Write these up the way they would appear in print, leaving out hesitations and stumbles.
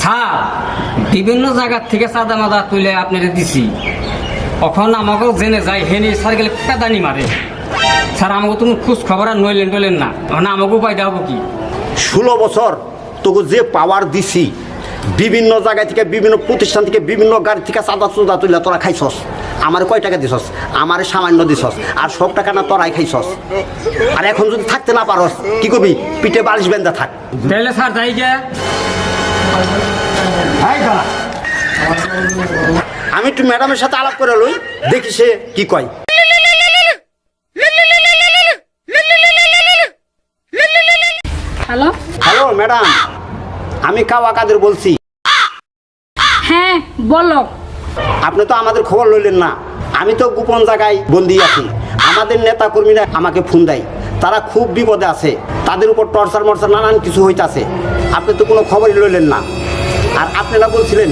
Sir বিভিন্ন জায়গার থেকে চাঁদা মাদা তুলে আপনাকে দিছি, এখন আমাকেও জেনে যায় হেনে স্যার গেলে পেদানি মারে। স্যার আমাকে তুমি খোঁজ খবর আর নইলেন টইলেন না, এখন আমাকেও পাই দেবো কি? 16 বছর তোকে যে পাওয়ার দিছি, বিভিন্ন জায়গা থেকে বিভিন্ন প্রতিষ্ঠান থেকে বিভিন্ন গাড়ি থেকে চাঁদা চুদা তুলে তোরা খাইছস। আমার কয় টাকা দিছস? আমার সামান্য দিছস, আর সব টাকা না তোরাই খাইছস। আর এখন যদি থাকতে না পারস কি করবি? পিঠে বালিশ বেঁধে থাক। তাহলে স্যার যাই গে। আমি একটু ম্যাডামের সাথে আলাপ করে লই, দেখি সে কি কয়। হ্যালো হ্যালো ম্যাডাম, আমি কাওয়া কাদের বলছি। হ্যাঁ বলো। আপনি তো আমাদের খবর লইলেন না। আমি তো গোপন জায়গায় বন্দি আছি। আমাদের নেতা কর্মীরা আমাকে ফোন দেয়, তারা খুব বিপদে আছে, তাদের উপর টর্চার মর্চার নানান কিছু হইতাছে। আপনি তো কোনো খবরই লইলেন না। আর আপনারা বলছিলেন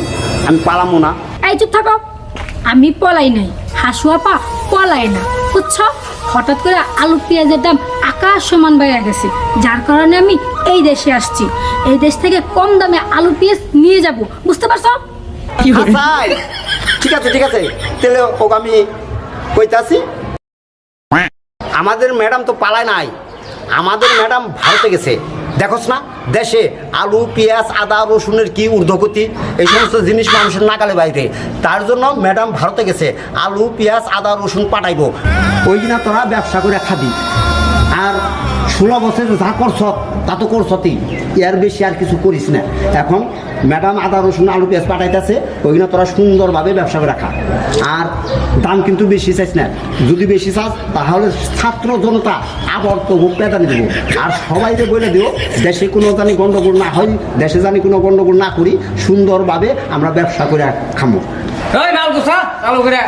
আমি পালামো না। এই চুপ থাকো, আমি পলাই নাই, হাসুয়াপা পলাই না, বুঝছো? হঠাৎ করে আলু পেঁয়াজের দাম আকাশ সমান বেড়ে গেছে, যার কারণে আমি এই দেশে আসছি। এই দেশ থেকে কম দামে আলু পেঁয়াজ নিয়ে যাব, বুঝতে পারছো? হাসাই, ঠিক আছে ঠিক আছে, তাহলে ওকে আমি কইতাছি। আমাদের ম্যাডাম তো পালায় নাই, আমাদের ম্যাডাম ভারতে গেছে। দেখোস না দেশে আলু পেঁয়াজ আদা রসুনের কি ঊর্ধ্বগতি, এই সমস্ত জিনিস মানুষের নাগালে বাইরে। তার জন্য ম্যাডাম ভারতে গেছে, আলু পেঁয়াজ আদা রসুন পাঠাইবো। ওই কিনা তোরা ব্যবসা করে খাবি। আর 16 বছর যা করছ তা তো করছতি, এর বেশি আর কিছু করিস না। এখন ম্যাডাম আদা রসুন আলু পেঁয়াজ পাঠাইতেছে, ওই কিনা তোরা সুন্দরভাবে ব্যবসা করে খা। আর দাম কিন্তু বেশি চাইস না, যদি বেশি চাস তাহলে ছাত্র জনতা আবার তো পেদানি দেবো। আর সবাইকে বলে দিও দেশে কোনো জানি গন্ডগোল না হয়, দেশে জানি কোনো গন্ডগোল না করি, সুন্দরভাবে আমরা ব্যবসা করে খামো। ওই মাল গুছা চালু করে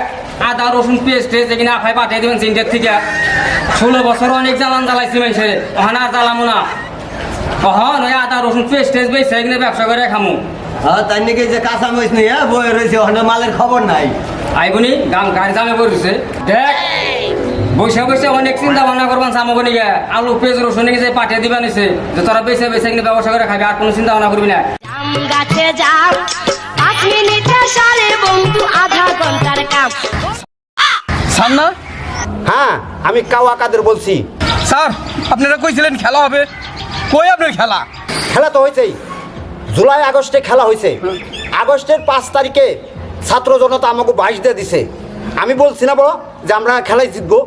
আদা রসুন পেস্ট এখানে আফাই পাঠিয়ে দেবেন চিন্তার থেকে। 16 বছর অনেক জ্বালান জ্বালাইছি মানুষের, ওখান আর জ্বালামো না। ওখান ওই আদা রসুন পেস্ট বেশি এখানে ব্যবসা করে খামো। তাই নাকি যে কাঁচা মরিচ নিয়ে বয়ে রয়েছে, ওখানে মালের খবর নাই। আইবনি গাম গাড়ি জামে পড়েছে। দেখ বসে বসে অনেক চিন্তা ভাবনা করবান সামগো নিগে, আলু পেঁয়াজ রসুন নিয়ে যে পাঠিয়ে দিবা নিছে, যে তোরা বেছে বেছে এখানে ব্যবসা করে খাবি, আর কোনো চিন্তা ভাবনা করবি না। জাম গাছে যাও 5 মিনিটে সারে বন্ধু আধা ঘন্টার কাম। স্যার না? হ্যাঁ আমি কাওয়া কাদের বলছি। স্যার আপনারা কইছিলেন খেলা হবে, কই আপনার খেলা? খেলা তো হয়েছেই, জুলাই আগস্টে খেলা হয়েছে। আগস্টের 5 তারিখে ছাত্র জনতা আমাকে 22 দিয়ে দিছে। আমি বলছি না বড় যে আমরা খেলায় জিতবো।